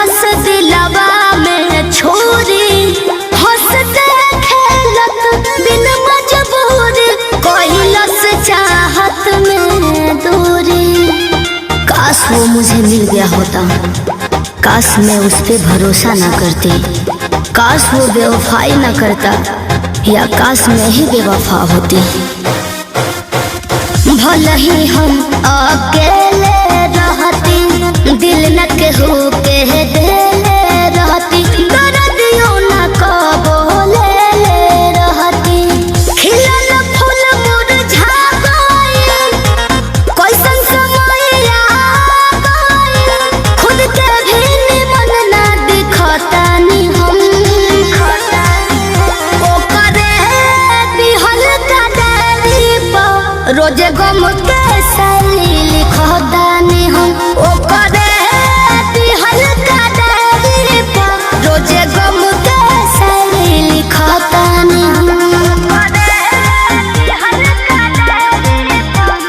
कैलस दिलवा में छोरी, हंसते खेलत बिन मजबूरी, कैलस चाहत में दूरी। काश वो मुझे मिल गया होता, काश मैं उस पे भरोसा ना करती, काश वो बेवफाई ना करता, या काश मैं ही बेवफा होती। भले ही हम अकेले रहती, दिल न केहू के देले रहती, दर्दियों न कबो ले रहती। खिलल फूल मुरझा गइल, कैसन समय आ गइल, खुद के भी निमन ना दिखतानी हम। ओकरे दिहल का डायरी पर रोजे गम के सैली लिखतानी हम। ओकरे दिहल का डायरी पर रोजे गम के सैली लिखतानी हम। ओकरे दिहल का डायरी पर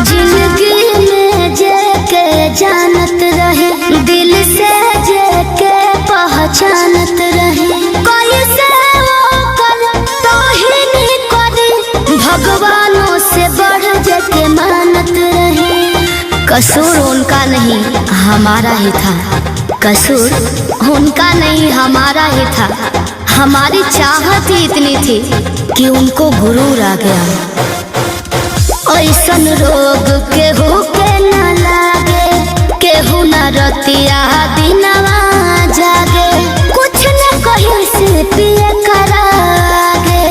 जिंदगी में जेके जानत रहे, दिल से जेके पहचानत रहे, कैसे ओकर तोहिनी करी, भगवानों से बढ़ जेके मानत रहे। कसूर उनका नहीं हमारा ही था, कसूर उनका नहीं हमारा ही था। हमारी चाहत ही इतनी थी कि उनको गुरूर आ गया। ऐसन रोग केहू के न लागे, केहू न रतिया दिनवा जागे, कुछ न कहीं से पिए करागे।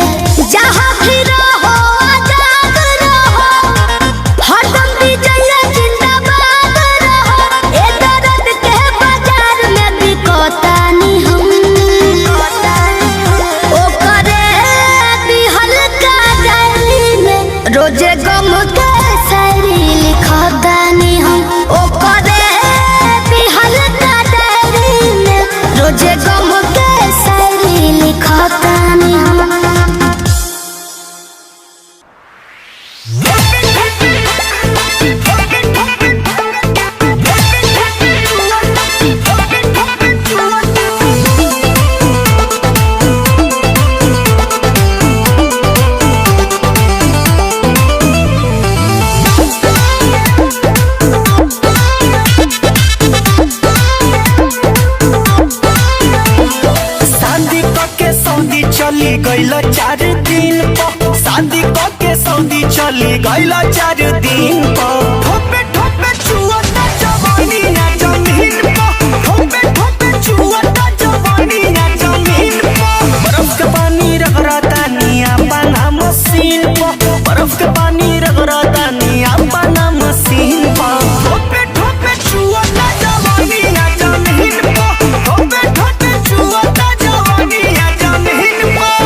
जहाँ भी रहो आजाद रहो, हरदम विजय जिंदाबाद रहो। ए दर्द के बाजार में बिकतानी हम। ओकरे दिहल का डायरी में रोजे गम के शायरी लिखतानी हम। ओकरे दिहल का डायरी में रोजे गम के शायरी लिखतानी हम। चली गइल 4 दिन पर, शादी के सऊदी चली गइल 4 दिन पर। ठोपे ठोपे चुअता जवानी ना जमीन पर, ठोपे ठोपे चुअता जवानी ना जमीन पर। बर्फ के पानी रगड़ता निया बना मशीन पर, बर्फ के पानी रगड़ता निया बना मशीन पर। ठोपे ठोपे चुअता जवानी ना जमीन पर, ठोपे ठोपे चुअता जवानी ना जमीन पर।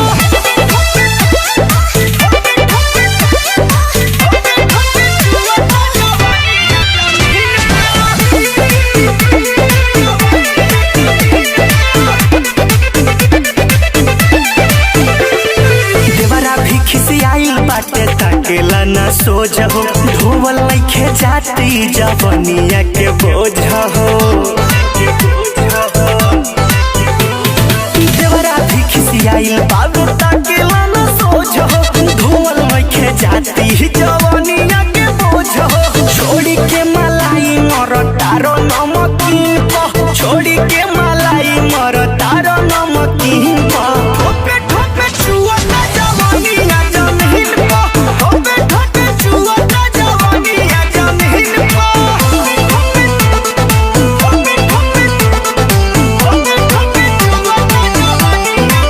ताकेला ना सोझ हो, धोवल नइखे जाती जवनिया के बोझ हो। देवरा भी खिसियाइल बाबू, ताकेला ना सोझ हो, धोवल नइखे जाती जवनिया के बोझ हो। छोड़ी के मलाई मर तारो नमकीन पर, छोड़ी के मलाई मर तारो नमकीन पर। ठोपे ठोपे चुअता जवानी ना जमीन पर, ठोपे ठोपे चुअता जवानी ना जमीन पर। ठोपे ठोपे ठोपे ठोपे चुअता जवानी ना जमीन पर।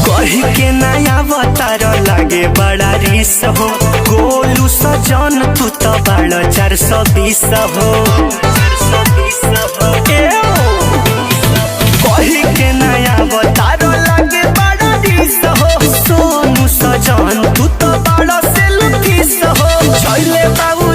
कही के नया अवतार लागे बड़ा रिस हो, गोलू सजन तू तो बड़ा 420 हो। कही के नया अवतार लागे बड़ा रिस हो, सोनू सजन तू तो बड़ा सेल्फिश हो। चले बाबू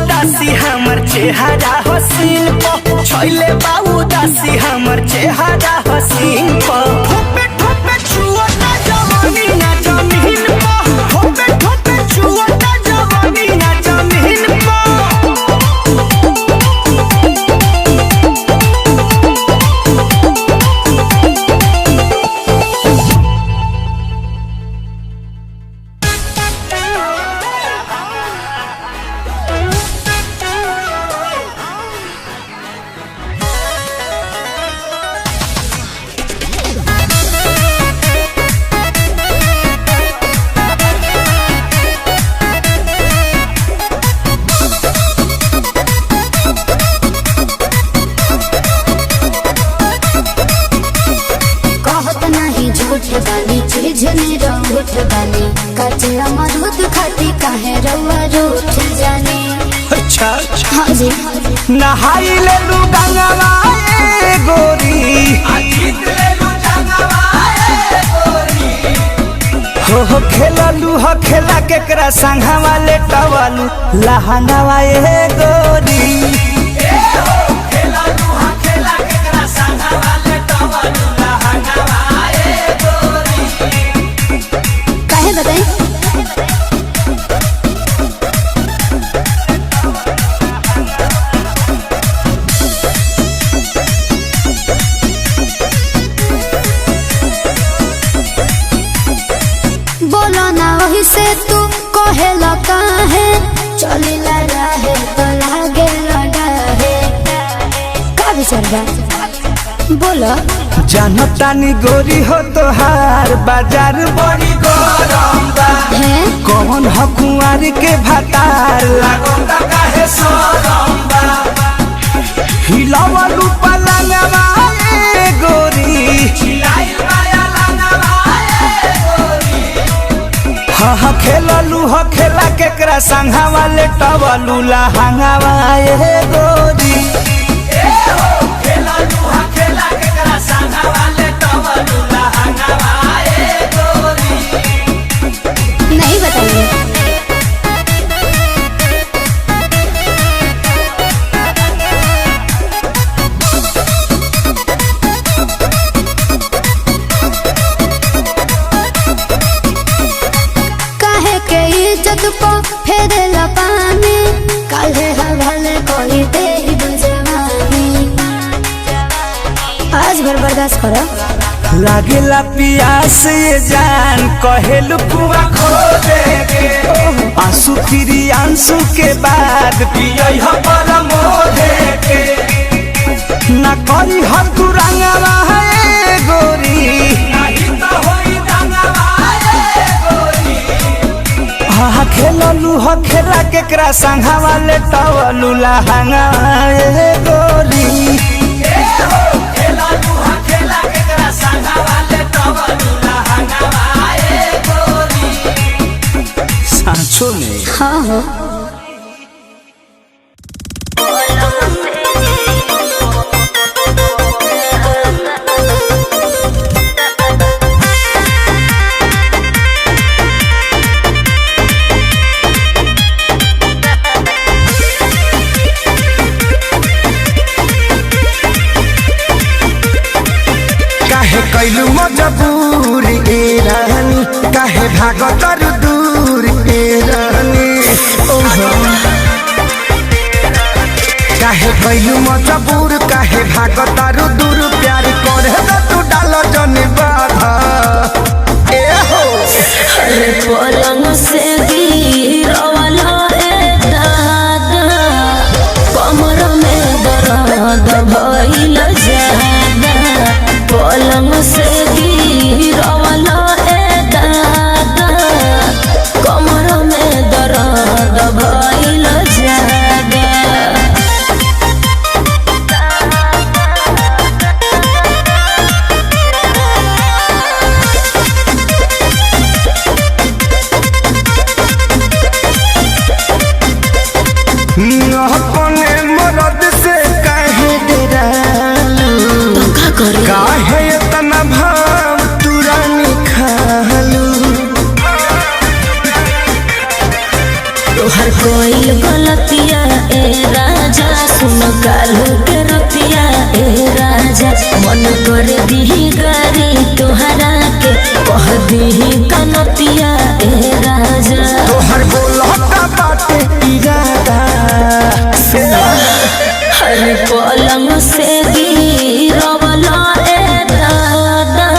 चेहरा हसीन पर छैले बाबू दासी हमर चेहरा हसीन पर ठोपे ठोपे छुअता जवानी ना जमीन पर ठोपे ठोपे छुअता जवानी ना जमीन पर अच्छा हाँ जी नहाई ले लू गंगवा ए गोरी हो खेललू हो खेला केकरा संघवा ले टवालू लहंगावा ए गोरी काहे बताई से तू कहेला काहे चलिला रहे तो लागे लगा है का विचार बा बोलो जानतानी गोरी हो तोहार बाजार बड़ी गरम बा कौन ह कुंवार के भातार लागोता काहे सरम बा हिलावलू पलंगवा ए गोरी हिलाइल माया लंगवा ए गोरी हा खेललू हो खेला केकरा संघवा ले टवलू लहंगावा ए गोरी नहीं बताइए काहे के इज्जत को फेरेला पानी काहे हवाले कोई दे जवानी आज भर बर्दाश्त करो लागेला पियास ये जान कहेलू कुआ खो देगे आंसू फिरी आंसू के बाद पियई ह परमो देके ना करी हम तू रंगवा है गोरी नहीं तो होई रंगवा है गोरी हा खेललू हो खेला केकरा संघवा ले टवलू लहंगावा ए गोरी सांचो में हाँ हो काहे कैलू मजबूर ए रानी काहे भागतर दूर ए रानी काहे कैलू मजबूर काहे भागतर दूर प्यार करे तू डाल जनी बाधा ए हो अरे पलंग से गिरवाला ए दादा कमर में दर्द भइल जादा पलंग से गिरवाला ए दादा कमर में दर्द भइल जादा अपने मरद से काहे डरालू काहे इतना भाव तुरानी खालू तोहर कोई गलतिया ए राजा मन कर दी गारी तुहरा के कह दी कनतिया ए राजा तोहर बोलता बाटे इरादा हर पलंग से गिरवला ए दादा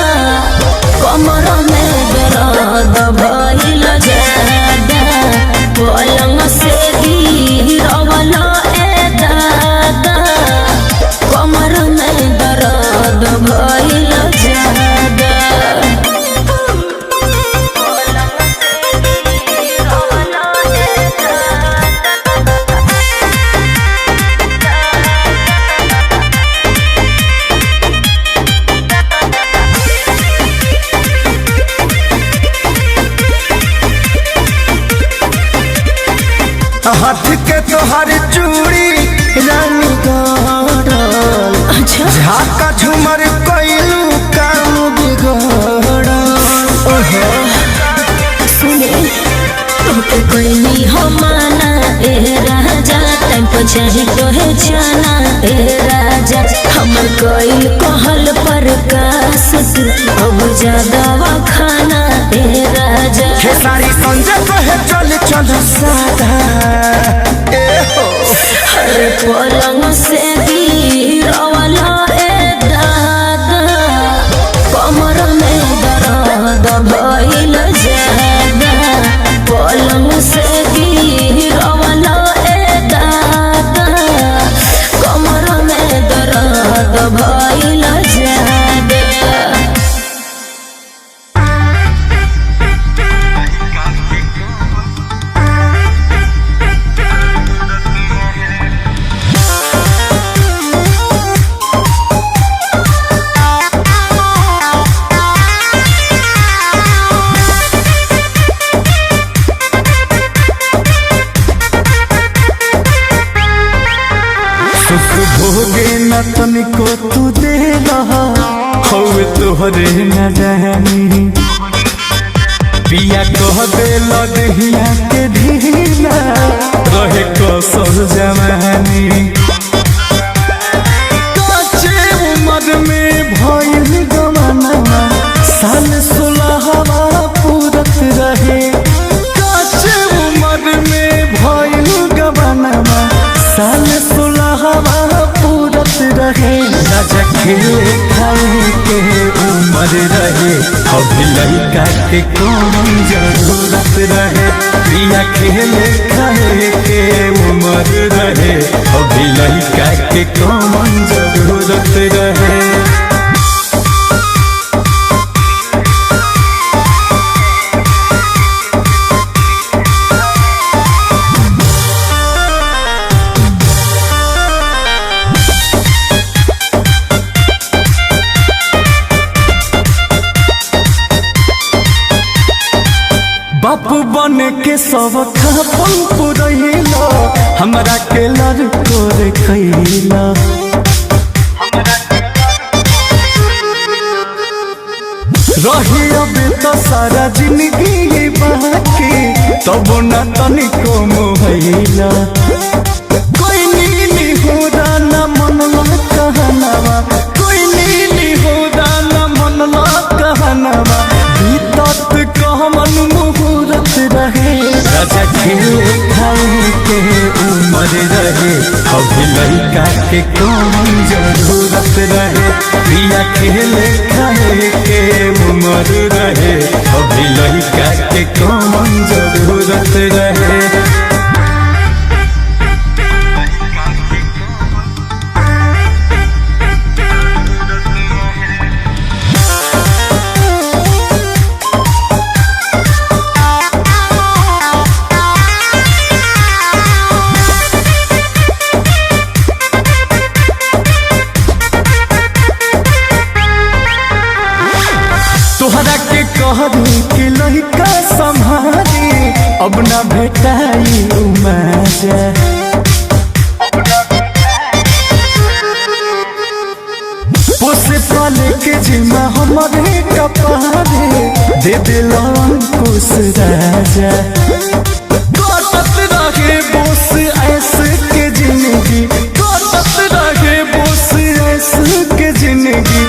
कमर में दर्द भइल जादा पलंग से गिरवला ए दादा कमर में दर्द भइल जादा हाथ के तोहर चूड़ी रानी गड़ल अच्छा झाका झूमर कइलू काम बिगड़ल ओहो सुने तोके कोई हो माना ए राजा टाइम पर चाहे तो है जाना ए राजा हमर कोई कहल पर कास तू अब ज्यादा खाना ए राजा हे सारी संजय कहे चल चल सादा ए हो हर पलंग से गिरवला ए दादा कमर में दर्द भइल जादा पलंग से गिरवला ए दादा कमर में दर्द भइल जादा सुख भोगे न तनिको तू दे रहा हवे तोहरे न जानी पिया कह दे लदहिया के ढीला रहे कसर जवानी काचे उम्र में भइल गमना साल 16 पूरत रहे काचे उम्र में भइल गमना साल 16 पूरत रहे राजा खेले खाए के उम्र रहे अभी लड़का के कौन जरूरत रहे प्रिया खेले खाए के उम्र रहे अभी लड़का के कौन जरूरत रहे बापू बन के सब खापन पुरैला हमरा के लड़को रे खैला रही अब तो सारा जिंदगी बाकी तब न तनिको मोहैला कोई नीली हो ना मनला कहनावा कोई नीली हो ना मनला कहनावा बीतत कहमन मुहूर्त रहे राजा खेले खाए के उम्र रहे अभी लड़का के कौन जरूरत रहे प्रिया खेले खाए के उम्र रहे अभी लड़का के कौन जरूरत रहे तोहरा के कहरी कि लड़का संभारी अब न भेटाई मजा पोसे पाले के जिम्मा हमारे कपारे दे दिल अंकुश राजा कटत रहे बोस ऐसे के जिंदगी कटत रहे बोस ऐसे के जिंदगी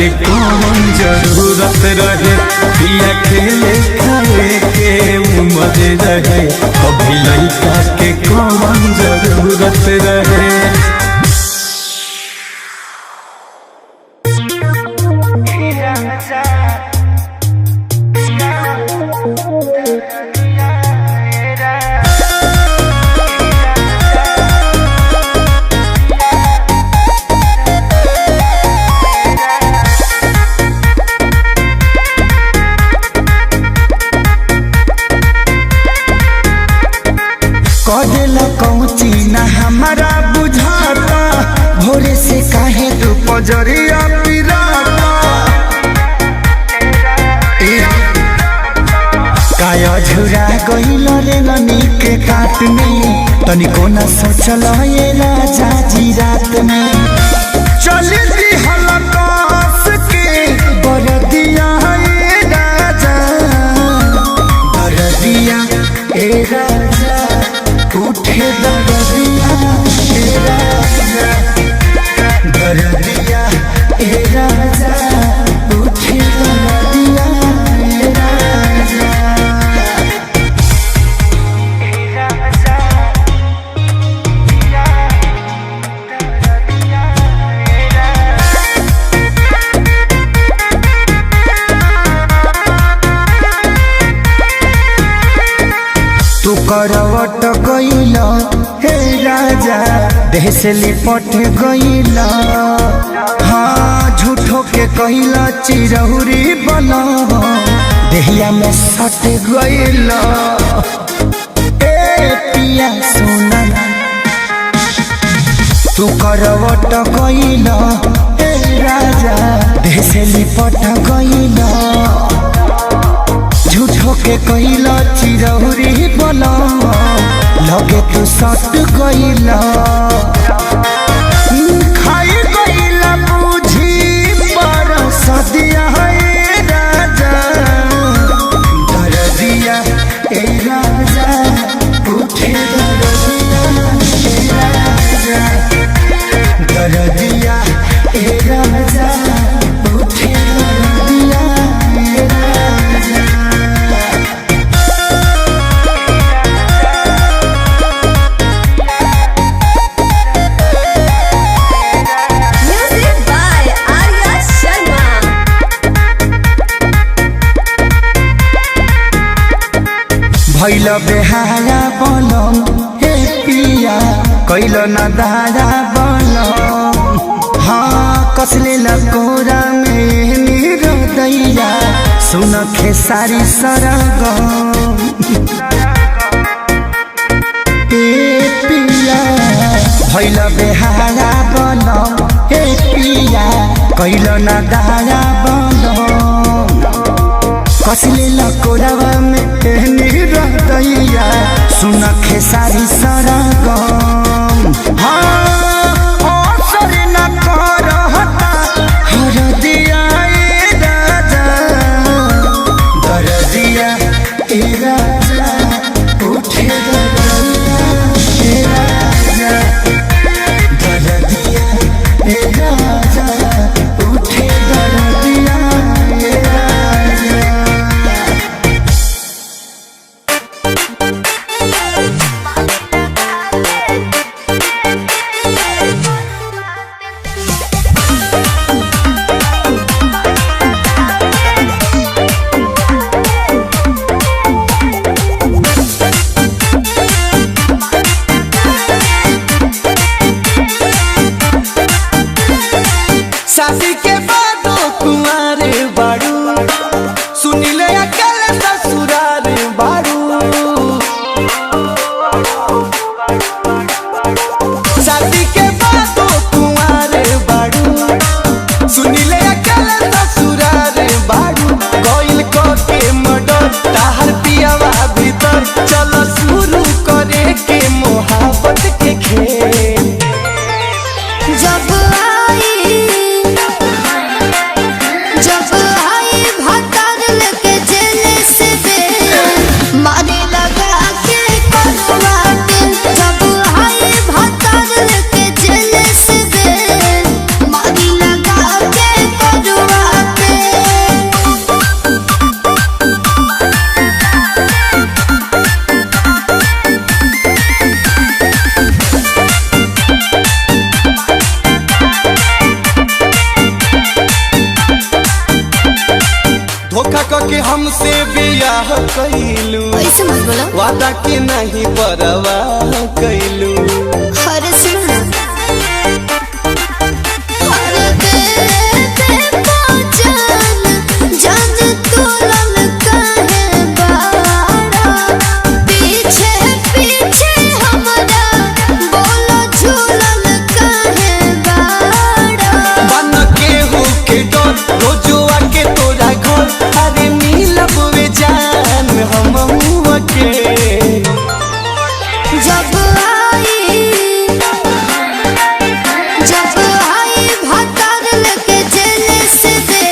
के कौन जरूरत रहे, पिया खेले खाए के उम्र रहे, अभी लड़का के कौन जरूरत रहे। कदेला कौची ना हमारा बुझाता, भोरे से काहे तू पजरिया पिराता। काया झुरा गइल रे ननी के काट में, तनिको न सोचल ये राजा जी रात में। चल दी हलकास के बरदिया ए राजा, बरदिया ए राजा, उठे दरदिया ए राजा, दरदिया ए राजा, उठे दरदिया ए राजा। तू करवट गइल हे राजा, देह से लिपट गइल। हाँ झूठो के कइल चिरहुरी बना, देहिया में सट गइल। ए पिया सोना तू करवट गइल हे राजा, देह से लिपट गइल। झूठो के कइला चिरहुरी बना, लगे तू सट गइला। खाई गइला बुझी पर सदिया ए राजा, दरदिया ए राजा, उठे दरदिया ए राजा, दरदिया ए राजा, उठे दरदिया ए राजा। भैल बेहारा बनम हे पिया, कैल न दारा बनम। हाँ कसले लकोरा में निरदैया, सुन खेसारी सरगम। ए पिया भैल बेहारा बनम हे पिया, कैल न दारा बनम। कसले लकोरावा में निरदैया, सुन खेसारी सरगम। हाँ असर न करहता हरदिया ए राजा, दरदिया ए राजा, उठे दरदिया ए राजा, दरदिया ए राजा, उठे दरदिया ए राजा। धोखा के हमसे बियाह कैलू, ऐसे मत बोलो। वादा के नहीं परवाह कैलू। अरे सुनो अरे बेटे पहचान जान तोलन काहे बाड़ा, पीछे पीछे हमरा बोलो झूलन काहे बाड़ा। बन केहू के डर रोजुआ के तोरा घर, अरे मिलब वे जान हम के। जब आई भतर लेके जेल से दे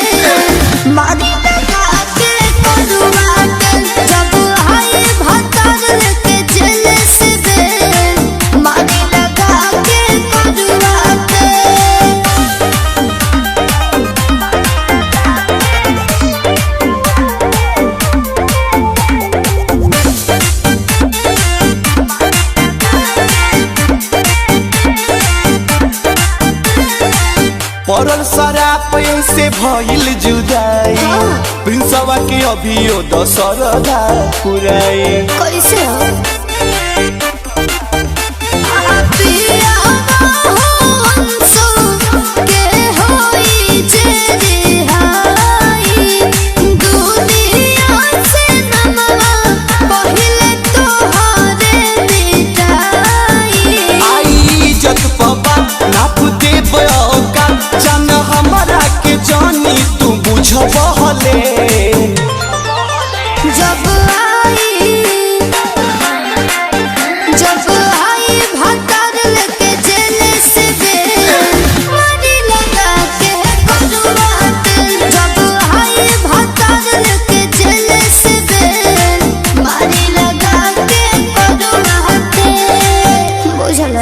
मारी लगा के करुआ के। जब आई भतर लेके जेल से दे मारी लगा के करुआ के। पड़ल शराब से भइल जुदाई, प्रिंसवा के अभियो दशरदा पुराई। कैसे हो पिया हंसो के होई जे रिहाई, दुनिया से नमवा पहिले तोहरे मिटाई। आई इज्जत पबा नाप देब औका, जान हमरा के जानी तू बुझबहले। जब आई भतर लेके जेल से दे मारी लगा के करुआ के। जब आई भतर लेके जेल से दे मारी लगा के करुआ के। बुझल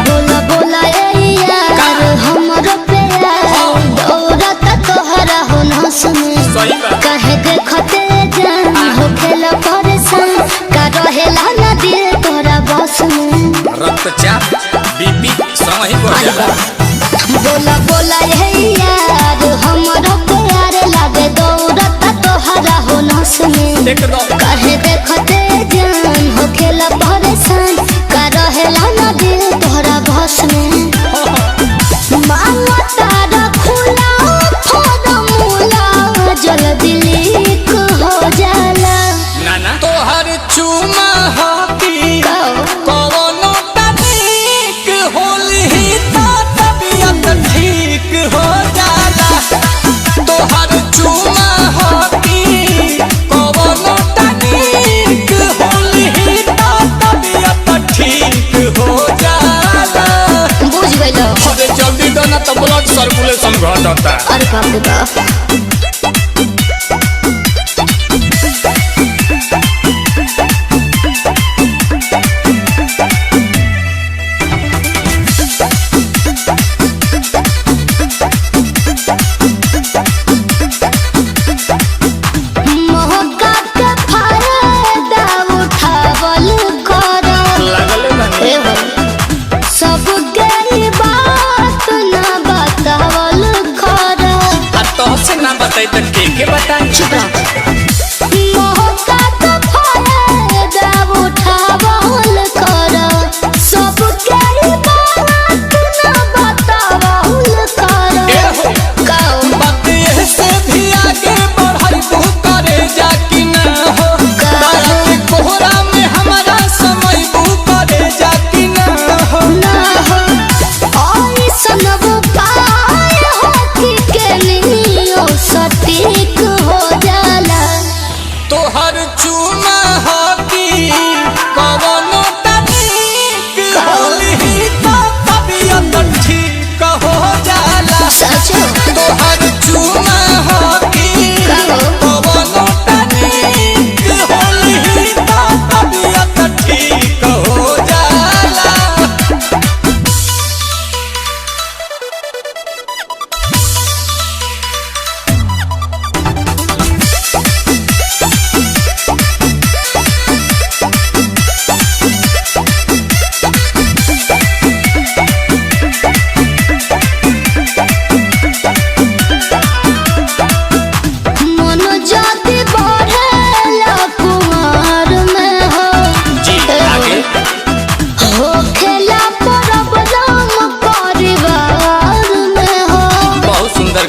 बोला बोला ए यार हमरो प्यार दौड़त तोहरा हो न सुने। कहे देखते जान हो खेला परेशान का रहेला ना दिल तोरा बस में। रक्तचाप बीपी समय बढ़ जाला। बोला बोला ए यार हमरो प्यार लागे दौड़त तोहरा हो न सुने। कहे देखते जान हो खेला परेशान का रहेला ना दिल तोरा बस में। मांगा तारा खुला फॉर्मूला जल्दी लीक हो जाला। नाना तोहर चुमा हाथी कवनो तनिक होली तो तबियत ठीक हो जाला। तोहर चुमा हाथी कवनो तनिक होली तो तबियत ठीक हो जाला। बुझ गइलो अरे जल्दी दो ना तो ब्लड सर्कुलेशन घटता। अरे बाप रे बाप। मौका के फायदा उठावल करो। ए हो सबके बात ना बतावल करो। आ तो से ना बताई तो के बताई। चुप रहो। मौका के फायदा उठावल करो। सबके बात ना बतावल करो। गाओ बात ये से भी आगे बढ़ाई तू करे जा कि ना हो। तारा के कोहरा में हमारा समय बू करे जा कि ना हो। ना हो आई सनब पाए हो कि के लियो सटीक हो जाला।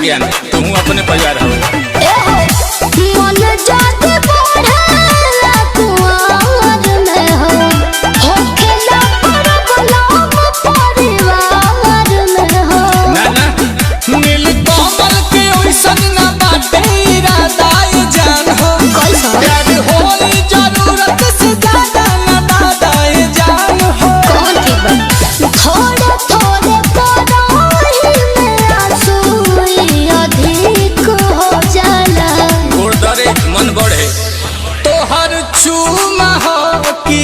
ज्ञान तू अपने परिवार हो। मन जाते बढ़ेला कुंवर में हो होखेला प्रॉब्लम परिवार में हो। ना नील कमल के ओइसन ना बाटे इरादा ये जान हो। कैसा? प्यार होई जरूरत से ज्यादा ना दादा ये जान हो। कौन ठीक बा? थोड़े थोड़े पराही में आंसू अधिक हो जाला। गोड़ दरे मन बढ़े तोहर चूमा हो कि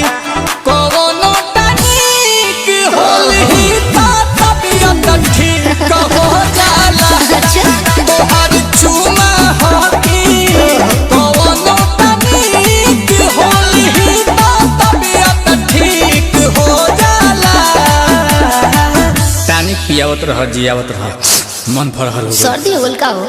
कवनो तनिक होली ता तबियत ठीक हो जाला। तोहर चूमा हो कि कवनो तनिक होली ता तबियत ठीक हो जाला। टानिक पियावत रह जियावत रह मन फरहल हो गइल। सर्दी होल का हो?